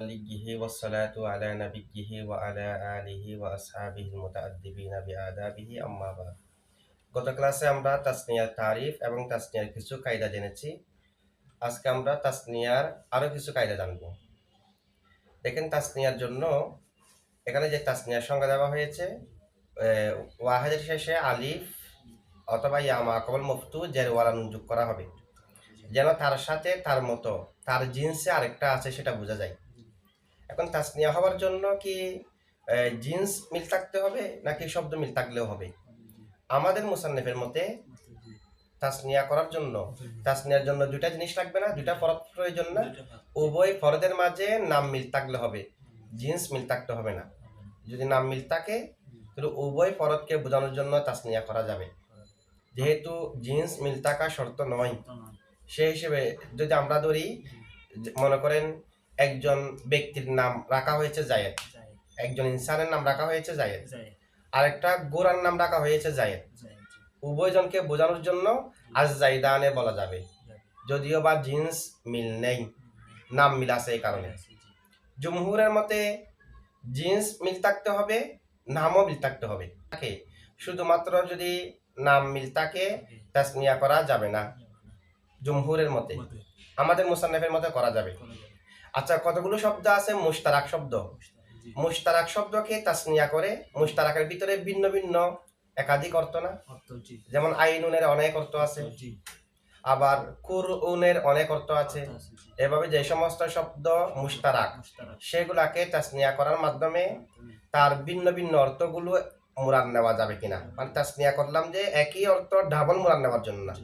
আলিহি ওয়াসসালাতু আলা নাবিয়্যিহি ওয়া আলা আলিহি ওয়া আসহাবিহিল মুতাআদ্দিবিনা বিআদাবিহি আম্মা বা'দ। গত ক্লাসে আমরা তাসনিয়ার তারিফ এবং তাসনিয়ার কিছু কায়দা জেনেছি। আজকে আমরা তাসনিয়ার আরো কিছু কায়দা জানব। দেখেন, তাসনিয়ার জন্য এখানে যে তাসনিয়ার সংজ্ঞা দেওয়া হয়েছে, ওয়াহেদের শেষে আলিফ অথবা ইয়া মা কবল মফতু জের ওয়ালা নুন যোগ করা হবে, যেন তার সাথে তার মতো তার জিন্সে আরেকটা আছে সেটা বোঝা যায়। এখন তাসনিয়া হওয়ার জন্য কি জিন্স মিল থাকতে হবে নাকি শব্দ মিল থাকলেও হবে? আমাদের মুসান্নিফের মতে তাসনিয়া করার জন্য তাসনিয়ার জন্য দুইটা জিনিস লাগবে না, দুইটা ফরদ প্রয়োজন না, উভয় ফরদের মাঝে নাম মিল থাকলে হবে, জিন্স মিল থাকতে হবে না। যদি নাম মিল থাকে তাহলে উভয় ফরদকে বোঝানোর জন্য তাসনিয়া করা যাবে। যেহেতু জিন্স মিল থাকা শর্ত নয়, সেই হিসেবে যদি আমরা ধরি, মনে করেন একজন ব্যক্তির নাম রাখা হয়েছে জায়েদ, একজন ইনসানের নাম রাখা হয়েছে জায়েদ, আরেকটা গোরার নাম রাখা হয়েছে জায়েদ, উভয়জনকে বোঝানোর জন্য আজ জাইদানে বলা যাবে, যদিও বা জিন্স মিল নেই, নাম মিল আছে। এই কারণে জমহুরের মতে জিন্স মিল থাকতে হবে, নামও মিল থাকতে হবে। শুধুমাত্র যদি নাম মিল থাকে তাসনিয়া করা যাবে না জমহুরের মতে। আমাদের মুসান্নিফের মতে করা যাবে। আচ্ছা, কতগুলো শব্দ আছে মুশতারাক শব্দ? মুশতারাক শব্দকে তাসনিয়া করে মুশতারাকের ভিতরে ভিন্ন ভিন্ন একাধিক অর্থ না? যেমন আইনুনের অনেক অর্থ আছে, আবার কুরউনের অনেক অর্থ আছে। এভাবে যে সমস্ত শব্দ মুশতারাক, সেগুলাকে তাসনিয়া করার মাধ্যমে তার ভিন্ন ভিন্ন অর্থগুলো মুরাদ নেওয়া যাবে কিনা। মানে তাসনিয়া করলাম যে একই অর্থ ডাবল মুরাদ নেওয়ার জন্য না,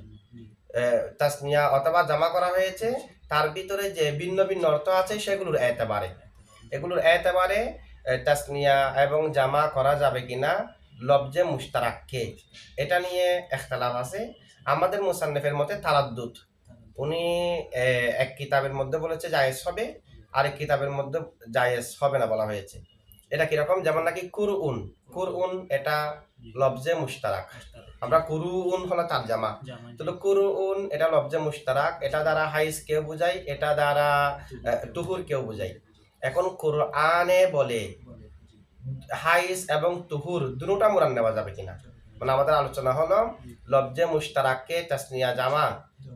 তাসনিয়া অথবা জামা করা হয়েছে তার ভিতরে যে ভিন্ন ভিন্ন অর্থ আছে সেগুলোর এতেবারে তাসনিয়া এবং জামা করা যাবে কিনা লফজে মুশতারাককে, এটা নিয়ে ইখতিলাফ আছে। আমাদের মুসান্নিফের মতে তারাদ্দুদ, উনি এক কিতাবের মধ্যে বলেছে জায়েজ হবে, আরেক কিতাবের মধ্যে জায়েজ হবে না বলা হয়েছে। এটা কিরকম? যেমন নাকি কুরউন এটা লফজে মুশতারাক, আমরা কুরউন হলো তার জামা, তো কুরউন এটা লফজে মুশতারাক, এটা দ্বারা হাইজ কেউ বুঝাই, এটা দ্বারা তুহুর কেউ বুঝাই। এখন কোরআনে বলে হাইজ এবং তুহুর দুটোটা মুরাদ নেওয়া যাবে কিনা। মানে আমাদের আলোচনা হলো লফজে মুশতারাককে তাসনিয়া জামা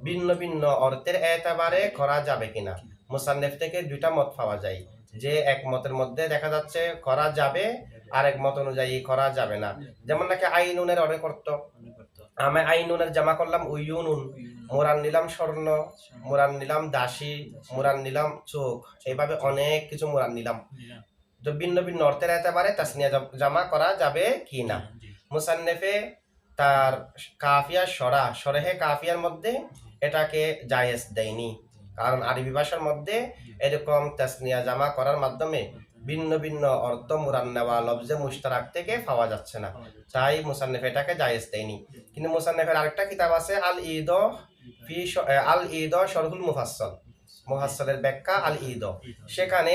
ভিন্ন ভিন্ন অর্থের এতেবারে করা যাবে কিনা। মুসান্নিফ থেকে দুইটা মত পাওয়া যায়, যে এক মতের মধ্যে দেখা যাচ্ছে করা যাবে, আর এক মত অনুযায়ী করা যাবে না। যেমন নাকি আইনুনের অনেক অর্থ, আমি আইনুনের জামা করলাম উইউনুন, মুরাদ নিলাম স্বর্ণ, মুরাদ নিলাম দাসী, মুরাদ নিলাম চোখ, এইভাবে অনেক কিছু মুরাদ নিলাম। তো ভিন্ন ভিন্ন অর্থের এতেবারে তাসনিয়া জামা করা যাবে কি না। মুসান্নিফে তার কাফিয়া সরেহে কাফিয়ার মধ্যে এটাকে জায়েজ দেয়নি, কারণ আরবি ভাষার মধ্যে এরকম তাসনিয়া জামা করার মাধ্যমে ভিন্ন ভিন্ন অর্থ মুরাদ নেওয়া লফজে মুশতারাক থেকে পাওয়া যাচ্ছে না, তাই মুসান্নিফ এটাকে জায়েজ দেয়নি। কিন্তু মুসান্নিফের আরেকটা কিতাব আছে আল ঈদ শরহুল মুফাসসালের ব্যাখ্যা আল ঈদ, সেখানে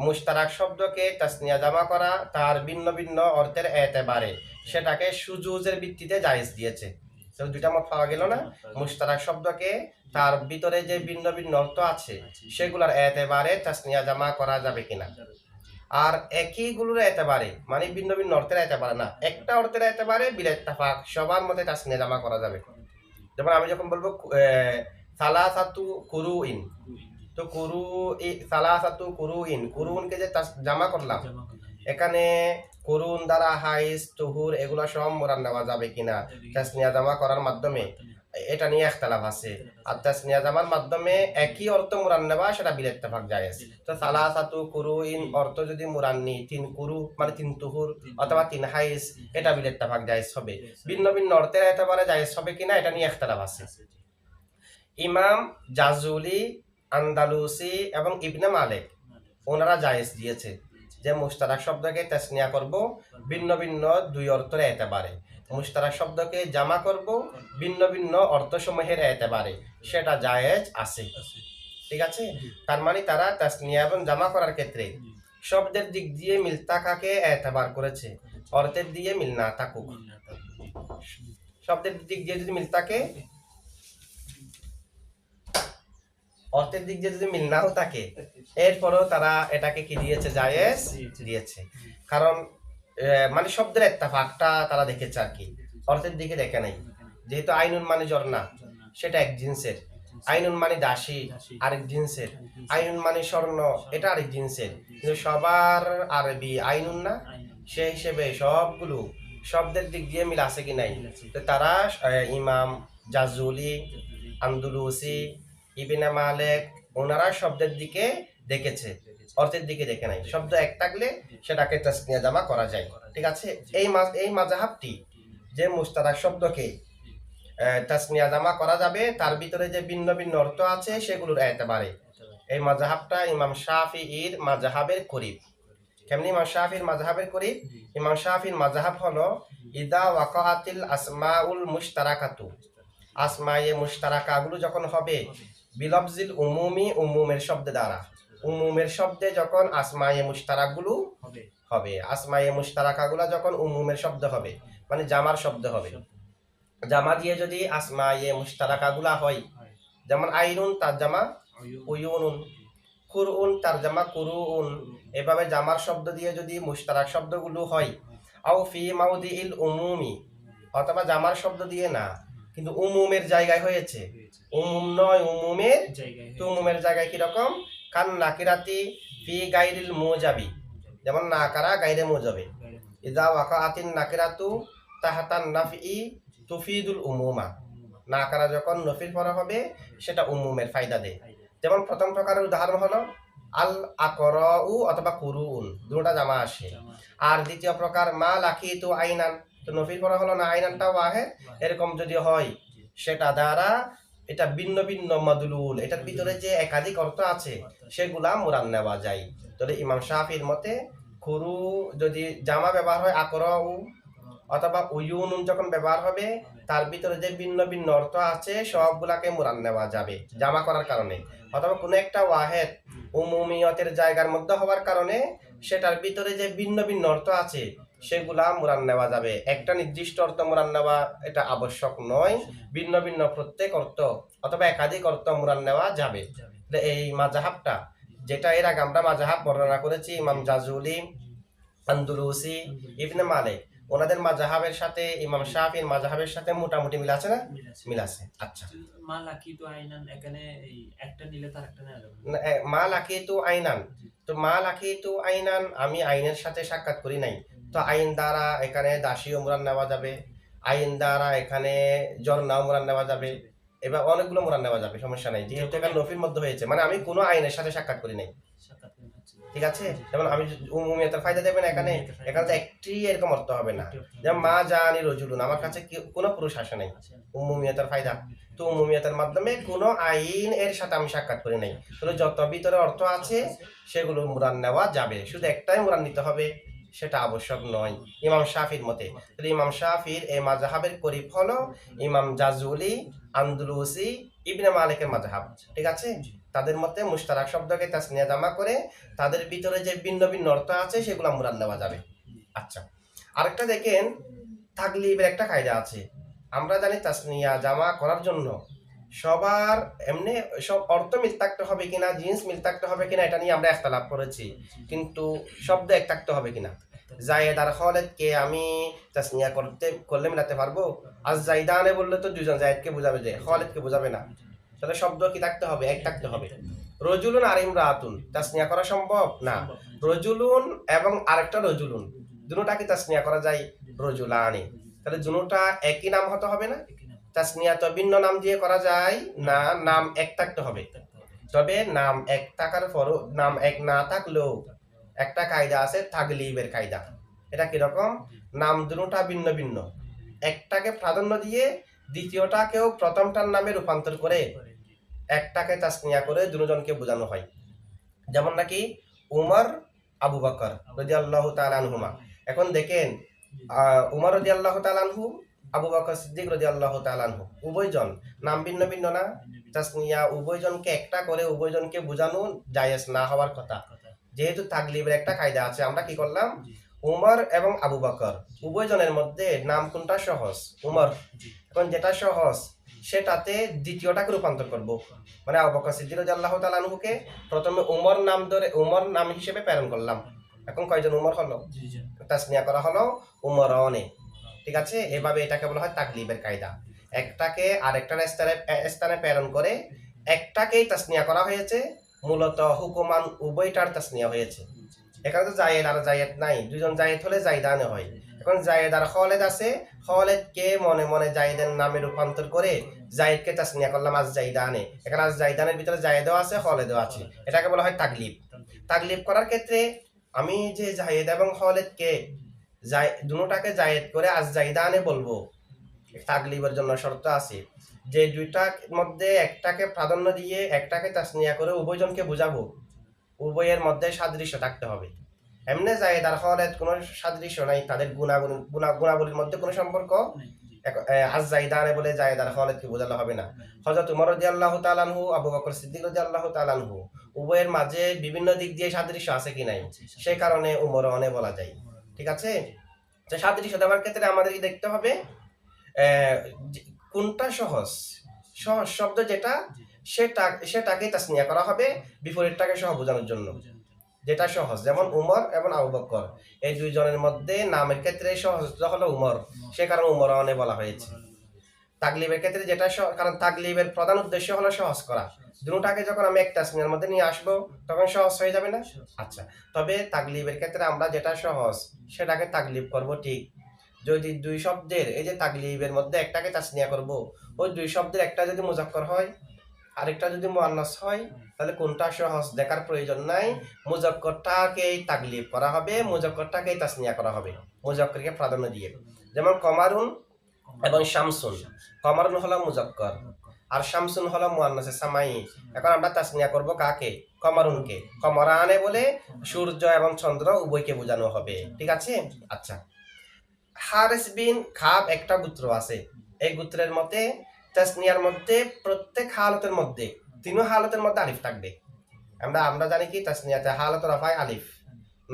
মুশতারাক শব্দকে তাসনিয়া জামা করা তার ভিন্ন ভিন্ন অর্থের এতেবারে সেটাকে সুজুজের ভিত্তিতে জায়েজ দিয়েছে। তো দুইটা মত পাওয়া গেল না, মুশতারাক শব্দকে তার ভিতরে যে ভিন্ন ভিন্ন অর্থ আছে সেগুলোর এতেবারে তাসনিয়া জামা করা যাবে কিনা। আর একইগুলোর এতেবারে মানে ভিন্ন ভিন্ন অর্থের এতেবারে না, একটা অর্থের এতেবারে বিল ইত্তেফাক সবার মতে তাসনিয়া জামা করা যাবে। যেমন আমি যখন বলবো সালাসাতু কুরুইন, তো সালাসাতু কুরুনকে যে জামা করলাম, এখানে কুরুন দ্বারা হাইজ তুহুর এগুলা সব মুরাদ নেওয়া যাবে কিনা তাসনিয়া জামা করার মাধ্যমে, এটা নিয়ে ইখতিলাফ আছে। আর তাসনিয়া জামার মাধ্যমে একই অর্থ মুরাদ নেওয়া সেটা বিল ইত্তেফাক জায়েজ। তো সালাসাতু কুরুইন অর্থ যদি মুরাদ নি তিন কুরু মানে তিন তুহুর অথবা তিন হাইজ, এটা বিল ইত্তেফাক জায়েজ হবে। ভিন্ন ভিন্ন অর্থের একেবারে জায়েজ হবে কিনা এটা নিয়ে ইখতিলাফ আছে। ইমাম জাজুলি, আন্দালুসি এবং ইবনে মালিক ওনারা জায়েজ দিয়েছে যে মুশতারাক শব্দকে তাসনিয়া করব ভিন্ন ভিন্ন দুই অর্থের এতেবারে, মুশতারাক শব্দকে জামা করব ভিন্ন ভিন্ন অর্থসমূহের এতেবারে, সেটা জায়েজ আছে। ঠিক আছে, তার মানে তারা তাসনিয়া এবং জামা করার ক্ষেত্রে শব্দের দিক দিয়ে মিল থাকাকে এতেবার করেছে, অর্থের দিয়ে মিল না থাকুক। শব্দের দিক দিয়ে যদি মিল থাকে অর্থের দিক দিয়ে যদি মিল নাও থাকে, এরপরেও তারা এটাকে কি দিয়েছে, জায়েজ দিয়েছে। কারণ মানে শব্দের ইত্তেফাকটা তারা দেখেছে আর কি, অর্থের দিকে দেখে নাই। যেহেতু আইনুন মানে ঝর্ণা, সেটা এক জিন্সের, আইনুন মানে দাসী আরেক জিন্সের, আইনুন মানে স্বর্ণ, এটা আরেক জিন্সের, কিন্তু সবার আরবি আইনুন না, সেই হিসেবে সবগুলো শব্দের দিক দিয়ে মিল আছে কি নাই। তো তারা ইমাম জাজুলি, আন্দুলুসি, ইবনে মালিক, ওনারা শব্দের দিকে দেখেছে, অর্থের দিকে দেখে নাই। শব্দ এক থাকলে সেটাকে তাসনিয়া জামা করা যায়, ঠিক আছে। এই মাযহাবটি যে মুশতারাক শব্দকে তাসনিয়া জামা করা যাবে, তার ভিতরে যে ভিন্ন ভিন্ন অর্থ আছে সেগুলোর এতেবারে এই মাযহাবটা ইমাম শাফিঈর মাযহাবের করিব। কেমনি ইমাম শাফিঈর মাযহাবের করিব? ইমাম শাফিঈর মাযহাব হলো ইদা ওয়াকাআতিল আসমাউল মুশতারাকাতু, আসমায়ে মুশতারাকাগুলো যখন হবে বিলফজিল উমুমি, উমুমের শব্দ দ্বারা, উমুমের শব্দে যখন আসমায়ে মুশতারাকগুলো হবে, আসমায়ে মুশতারাকাগুলো যখন উমুমের শব্দ হবে, মানে জামার শব্দ হবে, জামা দিয়ে যদি আসমায়ে মুশতারাকাগুলা হয়, যেমন আইনুন তার জামা উয়ুনুন, কুরউন তার জামা কুরুউন, এভাবে জামার শব্দ দিয়ে যদি মুশতারাক শব্দগুলো হয়, আও ফি মাউদিইল উমুমি, অথবা জামার শব্দ দিয়ে না কিন্তু উমুমের জায়গায় হয়েছে, উমুম নয় উমুমের, তো উমুমের জায়গায় কিরকম, কান নাকিরাতি ফি গাইরিল মুজাবি, যেমন নাকারা গাইরে মুজাবে, ইদা ওয়াকাআতিন নাকিরাতু তাহাতান নাফি তুফিদুল উমুমা, নাকারা যখন নফির পরে হবে সেটা উমুমের ফায়দা দেয়। যেমন প্রথম প্রকারের উদাহরণ হলো আল আকরাউ অথবা কুরুউন, দুটোটা জামা আসে। আর দ্বিতীয় প্রকার মা লাকিতু আইনান, তো নফির পরে হলো না, আইনানটা ওয়াহেদ, এরকম যদি হয় সেটা দ্বারা এটা ভিন্ন ভিন্ন মাদলুল, এটার ভিতরে যে একাধিক অর্থ আছে সেগুলা মুরান নেওয়া যায়। তাহলে ইমাম শাফির মতে কুরু যদি জামা ব্যবহার হয় আকরাউ অথবা উয়ুনুন যখন ব্যবহার হবে, তার ভিতরে যে ভিন্ন ভিন্ন অর্থ আছে সবগুলাকে মুরান নেওয়া যাবে জামা করার কারণে, অথবা কোনো একটা ওয়াহেদ উমুমিয়তের জায়গার মধ্যে হওয়ার কারণে সেটার ভিতরে যে ভিন্ন ভিন্ন অর্থ আছে সেগুলা মুরান নেওয়া যাবে। একটা নির্দিষ্ট অর্থ মুরান নেওয়া এটা আবশ্যক নয়, ভিন্ন ভিন্ন প্রত্যেক অর্থ অথবা একাধিক অর্থ মুরান নেওয়া যাবে। এই মাযহাবটা, যেটা এর আগে আমরা মাযহাব বর্ণনা করেছি, ইমাম জাজুলি, আন্দুলুসি, ইবনে মালিক, ওনাদের মাযহাবের সাথে ইমাম শাফির মাযহাবের সাথে মোটামুটি মিল আছে না? মিল আছে। আচ্ছা, মা লাকিতু আইনান, এখানে এই একটা নিলে তার একটা নেওয়া যাবে না, মা লাকিতু আইনান, তো মা লাকিতু আইনান আমি আইনের সাথে সাক্ষাৎ করি নাই, তো আইন দ্বারা এখানে দাসীয় মুরান নেওয়া যাবে, আইন দ্বারা এখানে জর্নাও মুরান নেওয়া যাবে, এবার অনেকগুলো মুরান নেওয়া যাবে, সমস্যা নাই, যেহেতু এখানে নফির মধ্যে হয়েছে, মানে আমি কোনো আইনের সাথে সাক্ষাৎ করি নাই, ঠিক আছে। যেমন আমি উমুমিয়াতের ফায়দা দেবেন এখানে, এখানে তো একটি এরকম অর্থ হবে না, যেমন মা জানি রজুলুন, আমার কাছে কোনো পুরুষ আসে নাই, উমুমিয়াতের ফায়দা, তো উমুমিয়াতের মাধ্যমে কোনো আইন এর সাথে আমি সাক্ষাৎ করি নাই, তাহলে যত ভিতরে অর্থ আছে সেগুলো মুরান নেওয়া যাবে, শুধু একটাই মুরান নিতে হবে সেটা আবশ্যক নয় ইমাম শাফির মতে। তাহলে ইমাম শাফির এই মাযহাবের করিব হলো ইমাম জাজুলি, আন্দুলুসি, ইবনে মালিকের মাযহাব, ঠিক আছে। তাদের মতে মুশতারাক শব্দকে তাসনিয়া জামা করে তাদের ভিতরে যে ভিন্ন ভিন্ন অর্থ আছে সেগুলো মুরান নেওয়া যাবে। আচ্ছা, আরেকটা দেখেন, তাগলিবের একটা কায়দা আছে। আমরা জানি তাসনিয়া জামা করার জন্য সবার এমনি সব অর্থ মিল থাকতে হবে কিনা, জিন্স মিল থাকতে হবে কিনা, এটা নিয়ে আমরা ইখতিলাফ করেছি, কিন্তু শব্দ এক থাকতে হবে কিনা। জায়েদ আর খালিদ কে আমি তাসনিয়া করলে মিলাতে পারবো? আজ জাইদানে বললে তো দুজন জায়েদকে বোঝাবে, যে খালিদকে বোঝাবে না, তাহলে শব্দ কি থাকতে হবে? এক থাকতে হবে। রজুলুন আর ইমরাতুন তাসনিয়া করা সম্ভব না, রজুলুন এবং আরেকটা রজুলুন দুটোটা কি তাসনিয়া করা যায়? রজুলানি, তাহলে দুটোটা একই নাম হতে হবে না? তাসনিয়া তো ভিন্ন নাম দিয়ে করা যায় না, নাম এক থাকতে হবে। তবে নাম এক থাকার পরও, নাম এক না থাকলেও একটা কায়দা আছে তাগলিবের কায়দা। এটা কিরকম? নাম দুটোটা ভিন্ন ভিন্ন, একটাকে প্রাধান্য দিয়ে দ্বিতীয়টাকেও প্রথমটার নামে রূপান্তর করে একটাকে তাসনিয়া করে দুজনকে বোঝানো হয়। যেমন নাকি উমর আবু বকর রাদিয়াল্লাহু তাআলা আনহুমা। এখন দেখেন উমর রাদিয়াল্লাহু তাআলা আনহু, আবু বকর সিদ্দিক রাদিয়াল্লাহু তাআলা আনহু, উভয়জন নাম ভিন্ন ভিন্ন না, তাসনিয়া উভয়জনকে একটা করে উভয়জনকে বোঝানো জায়েজ না হওয়ার কথা। যেহেতু তাগলিবের একটা কায়দা আছে, আমরা কি করলাম, উমর এবং আবু বকর উভয়জনের মধ্যে নাম কোনটা সহজ? উমর। এখন যেটা সহজ সেটাতে দ্বিতীয়টাকে রূপান্তর করব। মানে আবু বকর সিদ্দিক রাদিয়াল্লাহু তাআলা আনহুকে প্রথমে উমর নাম ধরে উমর নাম হিসেবে প্রেরণ করলাম। এখন কয়জন উমর হলো? দুইজন। তাসনিয়া করা হলো উমরানে। উমরা। ঠিক আছে? এভাবে এটাকে বলা হয় তাকলিবের কায়দা। একটাকে আরেকটার স্থানে প্রেরণ করে একটাকেই তাসনিয়া করা হয়েছে, মূলত হুকুমান উভয়টার তাসনিয়া হয়েছে। এখানে তো জায়েদ আর জায়েদ নাই, দুজন জায়েদ হলে জাইদানে হয়। এখন জায়েদ আর খালেদ আছে, খালেদকে মনে মনে জায়েদের নামে রূপান্তর করে জায়েদকে তাসনিয়া করলাম আজ জাইদানে। এখানে আজ জাইদানের ভিতরে জায়েদও আছে, খালেদও আছে। এটাকে বলা হয় তাকলিব। তাকলিব করার ক্ষেত্রে আমি যে জায়েদ এবং খালেদকে দুটোটাকে জায়েদ করে আজ জাইদানে বলবো, তাকলিবের জন্য শর্ত আছে যে দুইটার মধ্যে একটাকে প্রাধান্য দিয়ে একটাকে তাসনিয়া করে উভয়জনকে বুঝাবো, উভয়ের মধ্যে সাদৃশ্য থাকতে হবে। এমনি জায়েদ আর খালেদ কোনো সাদৃশ্য নাই, তাদের গুণাবলীর মধ্যে কোনো সম্পর্ক আজ জাইদানে বলে জায়েদ আর খালেদকে বোঝালে হবে না। হযরত উমর রাদিয়াল্লাহু তাআলা আনহু, আবু বকর সিদ্দিক রাদিয়াল্লাহু তাআলা আনহু উভয়ের মাঝে বিভিন্ন দিক দিয়ে সাদৃশ্য আছে কি নাই, সেই কারণে উমরানে বলা যায়। ঠিক আছে? তো সাদৃশ্য দেওয়ার ক্ষেত্রে আমাদেরকে দেখতে হবে কোনটা সহজ। সহজ শব্দ যেটা সেটাকে তাসনিয়া করা হবে বিপরীতটাকে সহ বোঝানোর জন্য। যেটা সহজ, যেমন উমর এবং আবু বকর, এই দুইজনের মধ্যে নামের ক্ষেত্রে সহজটা হলো উমর, সে কারণে উমরানে বলা হয়েছে। তাকলিবের ক্ষেত্রে যেটা কারণ তাকলিবের প্রধান উদ্দেশ্য হলো সহজ করা। দুটাকে যখন আমি এক তাসনিয়ার মধ্যে নিয়ে আসবো তখন সহজ হয়ে যাবে না? আচ্ছা, তবে তাকলিবের ক্ষেত্রে আমরা যেটা সহজ সেটাকে তাকলিব করব ঠিক। যদি দুই শব্দের, এই যে তাকলিবের মধ্যে একটাকে তাসনিয়া করব, ওই দুই শব্দের একটা যদি মুজাক্কর হয় আরেকটা যদি মুআন্নাস হয়, তাহলে কোনটা সহজ দেখার প্রয়োজন নাই, মুজাক্করটাকেই তাকলিব করা হবে, মুজাক্করটাকেই তাসনিয়া করা হবে, মুজাক্করকে প্রাধান্য দিয়ে। যেমন কমারুন এবং শামসুন, কমারুন হলো মুজাক্কর আর শামসুন হলো মুআন্নাসে সামাই। এখন আমরা তাসনিয়া করব কাকে? কমারুনকে। কমরানে বলে সূর্য এবং চন্দ্র উভয়কে বোঝানো হবে। ঠিক আছে? আচ্ছা, হারিস বিন খাব একটা গোত্র আছে। এই গোত্রের মতে তাসনিয়ার মধ্যে প্রত্যেক হালতের মধ্যে, তিনও হালতের মধ্যে আলিফ থাকবে। আমরা জানি কি তাসনিয়াতে হালত রাফায় আলিফ,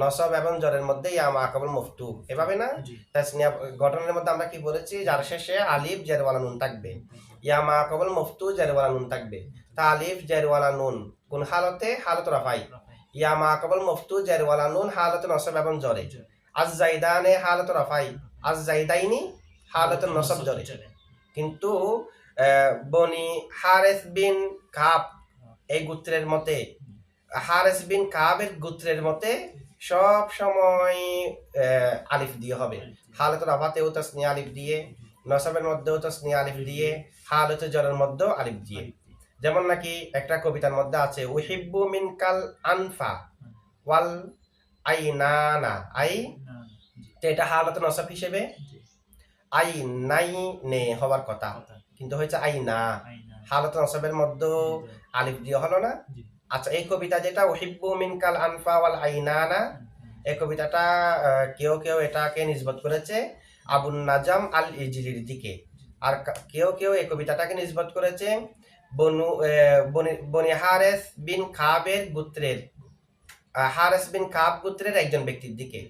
নসব এবং জরের মধ্যে ইয়া মাকাবুল মুফতু, এভাবে না? তাসনিয়া গঠনের মধ্যে আমরা কি বলেছি, যার শেষে আলিফ জেরওয়ালা নুন থাকবে, ইয়া মাকাবুল মুফতু জেরওয়ালা নুন থাকবে। তা আলিফ জেরওয়ালা নুন কোন হালতে? হালত রাফাই। ইয়া মাকাবুল মুফতু জেরওয়ালা নুন হালত নসব এবং জরে। আজ জাইদানে হালত রাফাই, আজ জাইদাইনি হালত নসব জরে। কিন্তু বনি হারেস বিন কাব এই গোত্রের মতে, হারেস বিন কাবের গোত্রের মতে সব সময় আলিফ দিয়ে হবে। হালতুল রাফাতেও তাসনিয়া আলিফ দিয়ে, নসবের মধ্যেও তাসনিয়া আলিফ দিয়ে, হালতুল জরের মধ্যেও আলিফ দিয়ে। যেমন নাকি একটা কবিতার মধ্যে আছে, উহিব্বু মিনকাল আনফা ওয়াল আইনানা, আই, তো এটা হালতুল নসব হিসেবে আই নাই নে হওয়ার কথা, কিন্তু হয়েছে আই না, হালত নসবের মধ্যে আলিফ দিয়ে হলো না। আচ্ছা, এই কবিতা যেটা উহিব্বু মিনকাল আনফা ওয়াল আইনানা, এই কবিতাটা কেউ কেউ এটাকে নিসবত করেছে আবুন নাজাম আল ইজলির দিকে, আর কেউ কেউ এই কবিতাটাকে নিসবত করেছে বনি হারেস বিন কাবের গোত্রের, হারেস বিন কাব গোত্রের একজন ব্যক্তির দিকে।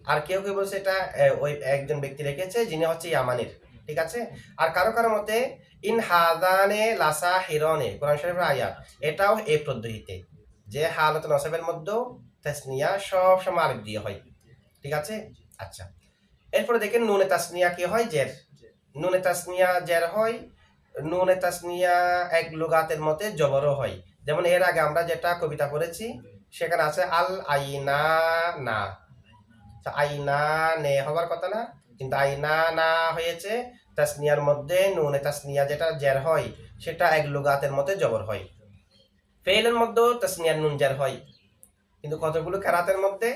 আর কেউ কেউ বলছে এটা ওই একজন ব্যক্তি রেখেছে যিনি হচ্ছে ইয়ামানের। ঠিক আছে? আর কারো কারো মতে ইন হাদানে লাসা হিরনে, কোরআন শরীফের আয়াত, এটাও এই পদ্ধতিতে যে হালত নসবের মধ্যেও তাসনিয়া সব সময় আলিফ দিয়ে হয়। ঠিক আছে? আচ্ছা, এরপরে দেখেন নুনে তাসনিয়া কি হয়? জের। নুনে তাসনিয়া জের হয়। নুনে তাসনিয়া এক লুগাতের মতে জবরও হয়। যেমন এর আগে আমরা যেটা কবিতা পড়েছি সেখানে আছে আল আইনা না, আইনা নে হওয়ার কথা না, কিন্তু আইনা না হয়েছে। তাসনিয়ার মধ্যে নুনে তাসনিয়া যেটা জের হয় সেটা এক লুগাতের মধ্যে জবর হয়। ফেইলের মধ্যেও তাসনিয়ার নুন জের হয়, কিন্তু কতগুলো কেরাতের মধ্যে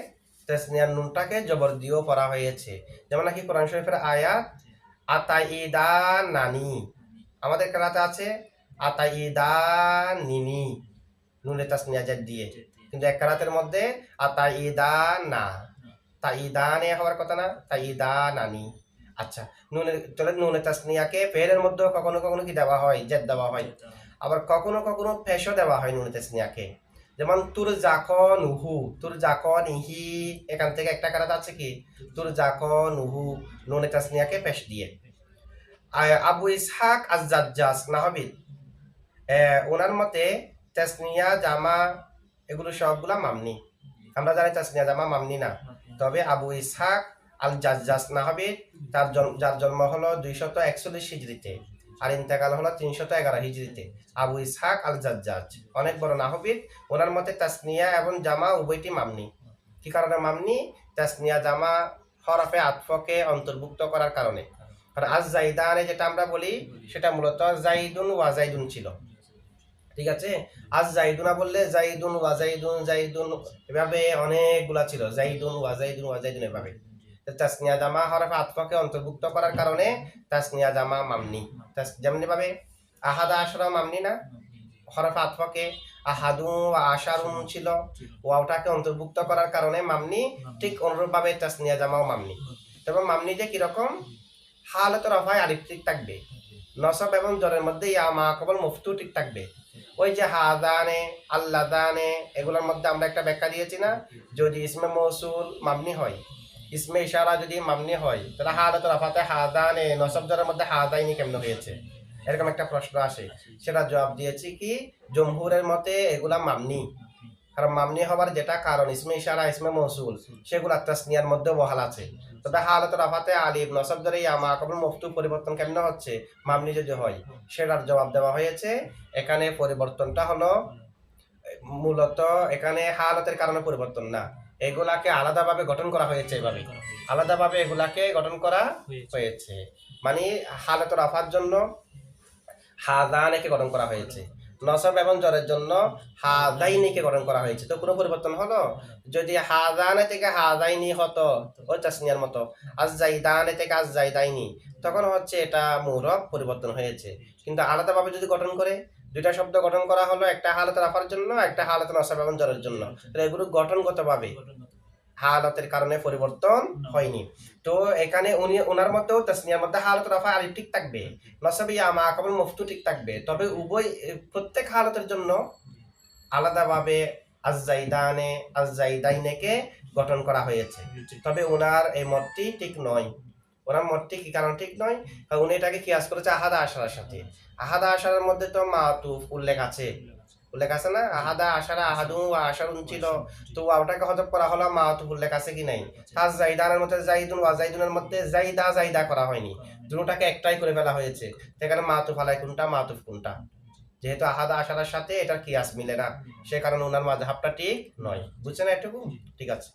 তাসনিয়ার নুনটাকে জবর দিয়েও পড়া হয়েছে। যেমন নাকি কোরআন শরীফের আয়াত আতাইদা নানি, আমাদের কেরাতে আছে আতাইদা নিনি, নুনে তাসনিয়া জের দিয়ে, কিন্তু এক কেরাতের মধ্যে আতাইদা না, তাইদানে হওয়ার কথা না, তাইদা নানি। আচ্ছা, নুনে তাসনিয়াকে ফেলের মধ্যে কখনো কখনো কি দেওয়া হয়? জেদ দেওয়া হয়। আবার কখনো কখনো ফেশও দেওয়া হয় নুনে তাসনিয়াকে। যেমন তুর জাক নুহু, তুর জাক নিহি, এখান থেকে একটা কারাত আছে কি তুর জাক নুহু, নুনে তাসনিয়াকে ফেশ দিয়ে। আবু ইসহাক আজ-জাজ্জাজ নাহবিদ, ওনার মতে তাসনিয়া জামা এগুলো সবগুলা মামনি। আমরা জানি তাসনিয়া জামা মামনি না, তবে আবু ইসহাক আল জাজ্জাজ নাহবিদ, যার জন্ম হলো 241 হিজরিতে আর ইন্তেকাল হলো 311 হিজরিতে। আবু ইসহাক আল জাজ্জাজ অনেক বড় নাহবিদ। ওনার মতে তাসনিয়া এবং জামা উভয়টি মামনি। কি কারণে মামনি? তাসনিয়া জামা হরফে আতফকে অন্তর্ভুক্ত করার কারণে। আর আজ জাইদানে যেটা আমরা বলি সেটা মূলত জাইদুন ওয়া জাইদুন ছিল, ঠিক আছে। আজ জাইদুনা বললে জাইদুন ওয়া জাইদুন, জাইদুন এভাবে অনেকগুলা ছিল, জাইদুন ওয়া জাইদুন ওয়া জাইদুন এভাবে। তাসনিয়া জামা হরফে আতফকে অন্তর্ভুক্ত করার কারণে তাসনিয়া জামা মামনি। যেমনি ভাবে আহাদা আশরা মামনি না, হরফে আতফকে আহাদু ওয়া আশারুন ছিল, ওয়াওটাকে অন্তর্ভুক্ত করার কারণে মামনি। ঠিক অনুরূপভাবে তাসনিয়া জামাও মামনি। তবে মামনি যে কিরকম? হালাত রফায় আলিফ ঠিক থাকবে, নসব এবং জরের মধ্যে ইয়া মা কবল মুফতু ঠিক থাকবে। ওই যে হাদানে আল্লাদানে এগুলোর মধ্যে আমরা একটা ব্যাখ্যা দিয়েছি না, যদি ইসমে মৌসুল মামনি হয়, ইসমে ইশারা যদি মামনি হয়, তাহলে হালাত রফাতে হাদানে নসব জরের মধ্যে হাদাইনি কেমন হয়েছে, এরকম একটা প্রশ্ন আসে। সেটা জবাব দিয়েছি কি জমহুরের মতে এগুলা মামনি। কারণ মামনি হবার যেটা কারণ ইসমে ইশারা ইসমে মৌসুল সেগুলা তাসনিয়ার মধ্যে বহাল আছে। তবে হালাত রাফাতে আলিফ নসব ধরে ইয়া মা কবল মুফতু পরিবর্তন কেমন হচ্ছে মামনি যদি হয়, সেটার জবাব দেওয়া হয়েছে। এখানে পরিবর্তনটা হলো মূলত এখানে হালাতের কারণে পরিবর্তন না, এগুলাকে আলাদাভাবে গঠন করা হয়েছে। এভাবে আলাদাভাবে এগুলাকে গঠন করা হয়েছে, মানে হালাত রাফার জন্য হাদানেকে গঠন করা হয়েছে, নসব এবং জরের জন্য হাদাইনিকে গঠন করা হয়েছে। তো কোনো পরিবর্তন হলো? যদি হাদানে থেকে হাদাইনি হতো ওই তাসনিয়ার মতো, আজ জাইদানে থেকে আজ জাইদাইনি, তখন হচ্ছে এটা মুরব পরিবর্তন হয়েছে। কিন্তু আলাদাভাবে যদি গঠন করে, দুইটা শব্দ গঠন করা হলো, একটা হালাত রাফার জন্য, একটা হালাত নসব এবং জরের জন্য, তাহলে এগুলো গঠনগতভাবে হালাতের কারণে পরিবর্তন হয়নি। তো এখানে ওনার মধ্যেও তাসনিয়ার মধ্যে হালাত রাফা আলিফ ঠিক থাকবে, নসবে ইয়া মা কবল মুফতু ঠিক থাকবে, তবে উভয় প্রত্যেক হালাতের জন্য আলাদাভাবে আজ জাইদানে আজ জাইদাইনেকে গঠন করা হয়েছে। তবে ওনার এই মতটি ঠিক নয়। ওনার মতটি কি কারণ ঠিক নয়? কারণ উনি এটাকে কিয়াস করেছে আহাদা আশারার সাথে। আহাদা আশারার মধ্যে তো মাতুফ উল্লেখ আছে না, আহাদা আশারা আহাদু আশারুন ছিল, তো ওটাকে হজব করা হলো, মাতুফ উল্লেখ আছে কি নাই? তাজ জাইদানের মধ্যে জাইদুন ওয়া জাইদুনের মধ্যে জাইদা জাইদা করা হয়নি, দুটোটাকে একটাই করে ফেলা হয়েছে। সেখানে মাতুফ আলাই কোনটা মাতুফ কোনটা, যেহেতু আহাদা আশারার সাথে এটার কিয়াস মিলে না, সে কারণে ওনার মাযহাবটা ঠিক নয়। বুঝছেন এটুকু? ঠিক আছে।